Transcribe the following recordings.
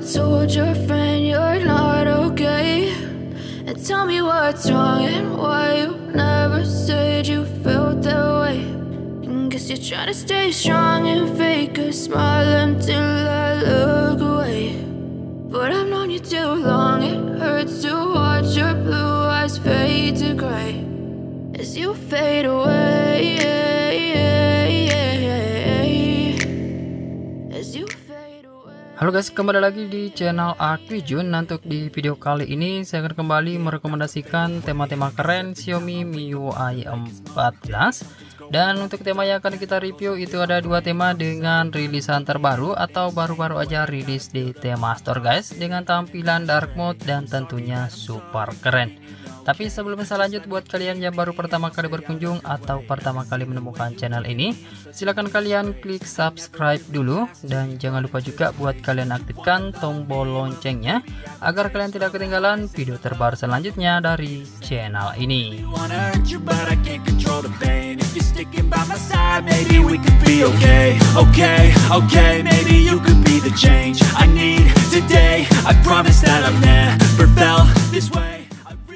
told your friend you're not okay? And tell me what's wrong and why you never said you felt that way. And guess you're trying to stay strong and fake a smile until I look away. But I've known you too long, it hurts to watch your blue eyes fade to gray as you fade away, as you fade away. Halo guys, kembali lagi di channel Aquijun. Nah, untuk di video kali ini saya akan kembali merekomendasikan tema-tema keren Xiaomi MIUI 14. Dan untuk tema yang akan kita review itu ada dua tema dengan rilisan terbaru atau baru-baru aja rilis di tema store guys, dengan tampilan dark mode dan tentunya super keren. Tapi sebelum saya lanjut, buat kalian yang baru pertama kali berkunjung atau pertama kali menemukan channel ini, silahkan kalian klik subscribe dulu, dan jangan lupa juga buat kalian aktifkan tombol loncengnya agar kalian tidak ketinggalan video terbaru selanjutnya dari channel ini.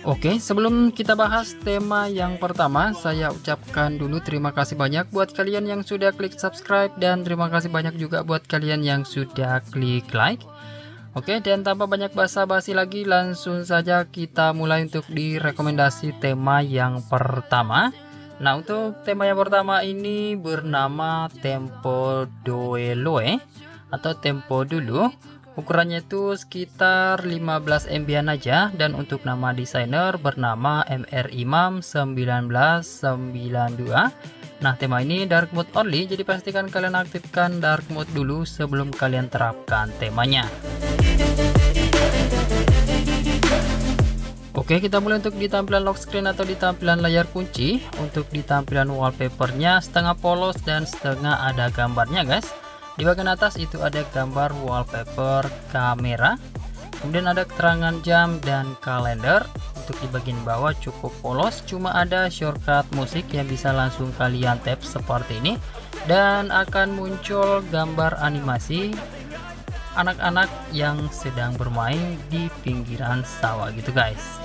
Oke, sebelum kita bahas tema yang pertama, saya ucapkan dulu terima kasih banyak buat kalian yang sudah klik subscribe, dan terima kasih banyak juga buat kalian yang sudah klik like. Oke, dan tanpa banyak basa-basi lagi, langsung saja kita mulai untuk direkomendasi tema yang pertama. Nah, untuk tema yang pertama ini bernama Tempo Doeloe atau Tempo dulu. Ukurannya itu sekitar 15 MB aja, dan untuk nama desainer bernama MR Imam 1992. Nah, tema ini dark mode only, jadi pastikan kalian aktifkan dark mode dulu sebelum kalian terapkan temanya. Oke, kita mulai untuk di tampilan lock screen atau di tampilan layar kunci. Untuk di tampilan wallpapernya setengah polos dan setengah ada gambarnya guys. Di bagian atas itu ada gambar wallpaper kamera, kemudian ada keterangan jam dan kalender. Untuk di bagian bawah cukup polos, cuma ada shortcut musik yang bisa langsung kalian tap seperti ini, dan akan muncul gambar animasi anak-anak yang sedang bermain di pinggiran sawah gitu guys.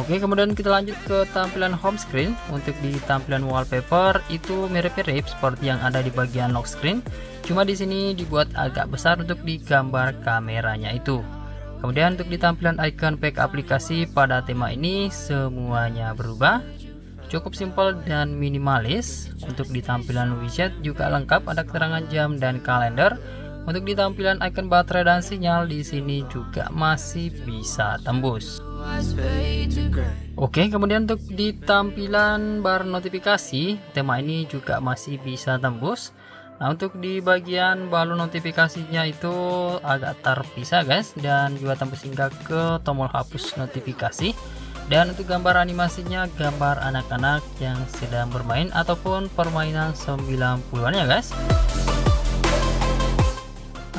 Oke, kemudian kita lanjut ke tampilan home screen. Untuk di tampilan wallpaper itu mirip-mirip seperti yang ada di bagian lock screen, cuma di sini dibuat agak besar untuk di gambar kameranya itu. Kemudian untuk di tampilan icon pack aplikasi pada tema ini semuanya berubah, cukup simpel dan minimalis. Untuk di tampilan widget juga lengkap, ada keterangan jam dan kalender. Untuk di tampilan icon baterai dan sinyal di sini juga masih bisa tembus. Oke, kemudian untuk di tampilan bar notifikasi, tema ini juga masih bisa tembus. Nah, untuk di bagian balon notifikasinya itu agak terpisah guys, dan juga tembus hingga ke tombol hapus notifikasi. Dan untuk gambar animasinya gambar anak-anak yang sedang bermain ataupun permainan 90-an ya guys.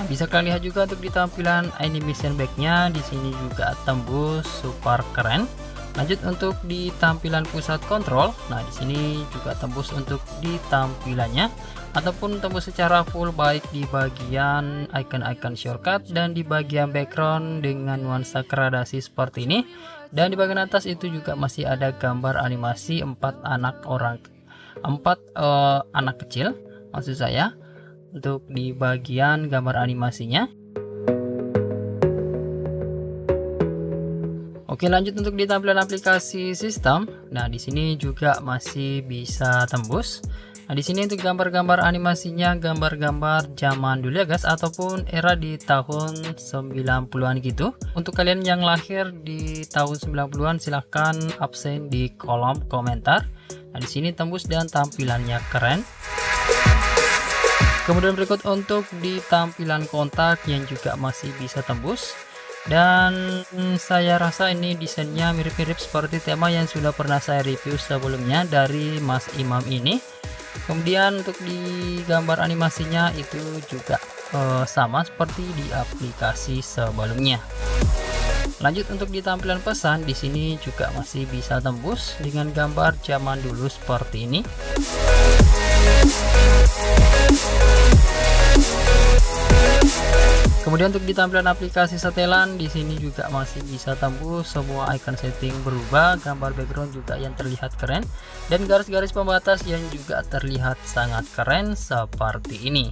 Bisa kalian lihat juga untuk di tampilan animation backnya di sini juga tembus super keren. Lanjut untuk di tampilan pusat kontrol, nah di sini juga tembus untuk di tampilannya ataupun tembus secara full, baik di bagian icon-icon shortcut dan di bagian background dengan nuansa gradasi seperti ini. Dan di bagian atas itu juga masih ada gambar animasi 4 anak kecil maksud saya. Untuk di bagian gambar animasinya. Oke, lanjut untuk di tampilan aplikasi sistem. Nah, di sini juga masih bisa tembus. Nah, di sini untuk gambar-gambar animasinya gambar-gambar zaman dulu ya guys, ataupun era di tahun 90-an gitu. Untuk kalian yang lahir di tahun 90-an silahkan absen di kolom komentar. Nah, di sini tembus dan tampilannya keren. Kemudian berikut untuk di tampilan kontak yang juga masih bisa tembus, dan saya rasa ini desainnya mirip-mirip seperti tema yang sudah pernah saya review sebelumnya dari Mas Imam ini. Kemudian untuk di gambar animasinya itu juga sama seperti di aplikasi sebelumnya. Lanjut untuk di tampilan pesan, di sini juga masih bisa tembus dengan gambar zaman dulu seperti ini. Kemudian untuk di tampilan aplikasi setelan di sini juga masih bisa tembus, semua icon setting berubah, gambar background juga yang terlihat keren dan garis-garis pembatas yang juga terlihat sangat keren seperti ini.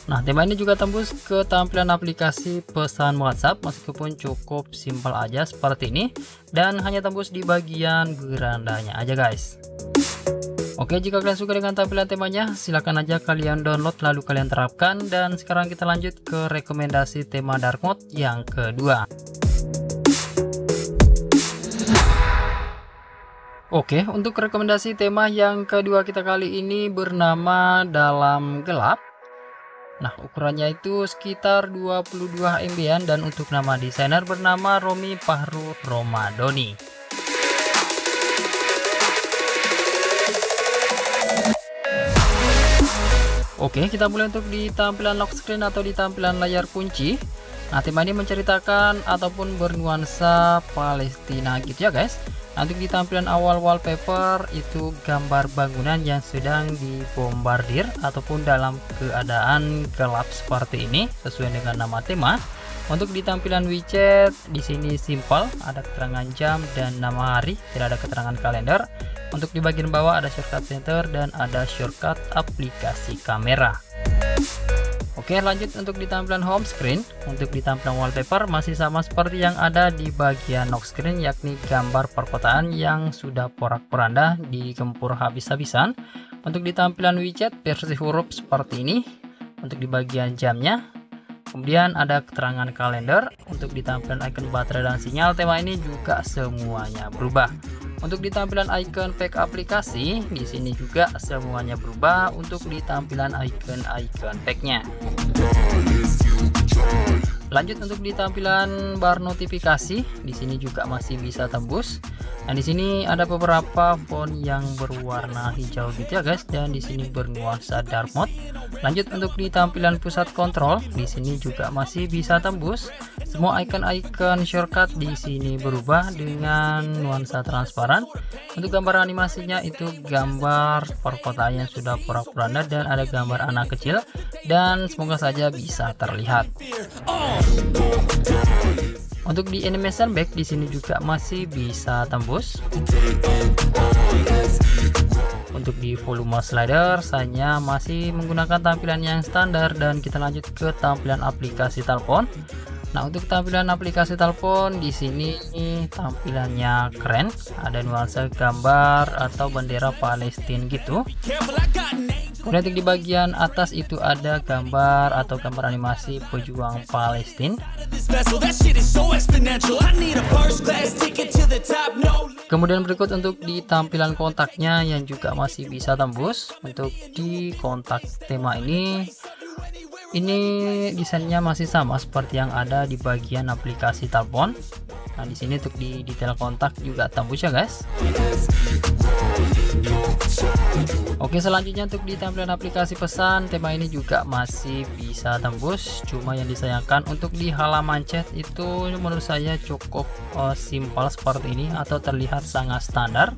Nah, tema ini juga tembus ke tampilan aplikasi pesan WhatsApp meskipun cukup simpel aja seperti ini dan hanya tembus di bagian berandanya aja guys. Oke, jika kalian suka dengan tampilan temanya silahkan aja kalian download lalu kalian terapkan. Dan sekarang kita lanjut ke rekomendasi tema dark mode yang kedua. Oke, untuk rekomendasi tema yang kedua kita kali ini bernama Dalam Gelap. Nah, ukurannya itu sekitar 22 MB-an dan untuk nama desainer bernama Romi Fahrur Romadoni. Oke, kita mulai untuk di tampilan lock screen atau di tampilan layar kunci. Nah, tema ini menceritakan ataupun bernuansa Palestina gitu ya guys. Nanti di tampilan awal wallpaper itu gambar bangunan yang sedang dibombardir ataupun dalam keadaan gelap seperti ini sesuai dengan nama tema. Untuk di tampilan widget di sini simple, ada keterangan jam dan nama hari, tidak ada keterangan kalender. Untuk di bagian bawah ada shortcut center dan ada shortcut aplikasi kamera. Oke, lanjut untuk di tampilan home screen. Untuk di tampilan wallpaper masih sama seperti yang ada di bagian lock screen, yakni gambar perkotaan yang sudah porak-poranda digempur habis-habisan. Untuk di tampilan widget versi huruf seperti ini. Untuk di bagian jamnya, kemudian ada keterangan kalender. Untuk di tampilan icon baterai dan sinyal, tema ini juga semuanya berubah. Untuk di tampilan icon pack aplikasi, di sini juga semuanya berubah untuk di tampilan icon packnya. Lanjut untuk di tampilan bar notifikasi, di sini juga masih bisa tembus. Nah, di sini ada beberapa font yang berwarna hijau gitu ya guys, dan di sini bernuansa dark mode. Lanjut untuk di tampilan pusat kontrol, di sini juga masih bisa tembus. Semua icon-icon shortcut di sini berubah dengan nuansa transparan. Untuk gambar animasinya itu gambar perkotaan yang sudah porak-poranda dan ada gambar anak kecil dan semoga saja bisa terlihat. Untuk di animation back di sini juga masih bisa tembus. Untuk di volume slider saya masih menggunakan tampilan yang standar dan kita lanjut ke tampilan aplikasi telepon. Nah, untuk tampilan aplikasi telepon di sini tampilannya keren, ada nuansa gambar atau bendera Palestina gitu. Kemudian untuk di bagian atas itu ada gambar atau gambar animasi pejuang Palestina. Kemudian berikut untuk di tampilan kontaknya yang juga masih bisa tembus. Untuk di kontak tema ini desainnya masih sama seperti yang ada di bagian aplikasi telepon. Nah, di sini untuk di detail kontak juga tembus ya guys. Oke, selanjutnya untuk di tampilan aplikasi pesan, tema ini juga masih bisa tembus. Cuma yang disayangkan untuk di halaman chat itu menurut saya cukup simpel seperti ini atau terlihat sangat standar.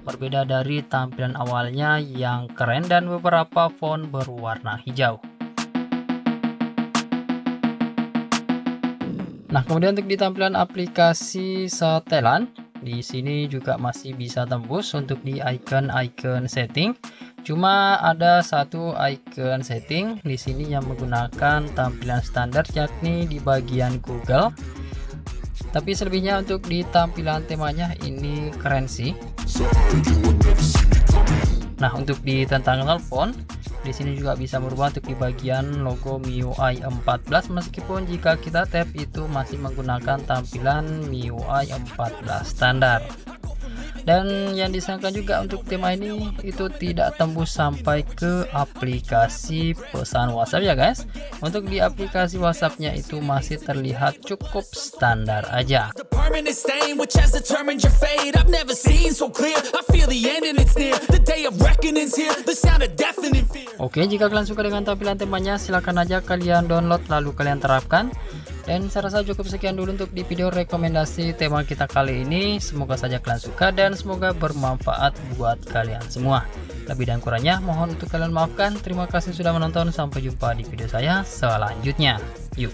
Berbeda dari tampilan awalnya yang keren dan beberapa font berwarna hijau. Nah, kemudian untuk di tampilan aplikasi setelan, di sini juga masih bisa tembus untuk di icon setting. Cuma ada satu icon setting di sini yang menggunakan tampilan standar, yakni di bagian Google. Tapi selebihnya untuk di tampilan temanya ini keren sih. Nah, untuk di tentang telepon, di sini juga bisa berubah untuk di bagian logo MIUI 14 meskipun jika kita tap itu masih menggunakan tampilan MIUI 14 standar. Dan yang disayangkan juga untuk tema ini itu tidak tembus sampai ke aplikasi pesan WhatsApp ya guys. Untuk di aplikasi WhatsAppnya itu masih terlihat cukup standar aja. permanent stain which has determined your fate. I've never seen so clear. I feel the end and it's near. The day of reckoning's here. The sound of deafening fear. Oke, jika kalian suka dengan tampilan temanya, silahkan aja kalian download lalu kalian terapkan. Dan saya rasa cukup sekian dulu untuk di video rekomendasi tema kita kali ini. Semoga saja kalian suka dan semoga bermanfaat buat kalian semua. Lebih dan kurangnya mohon untuk kalian maafkan. Terima kasih sudah menonton. Sampai jumpa di video saya selanjutnya. Yuk.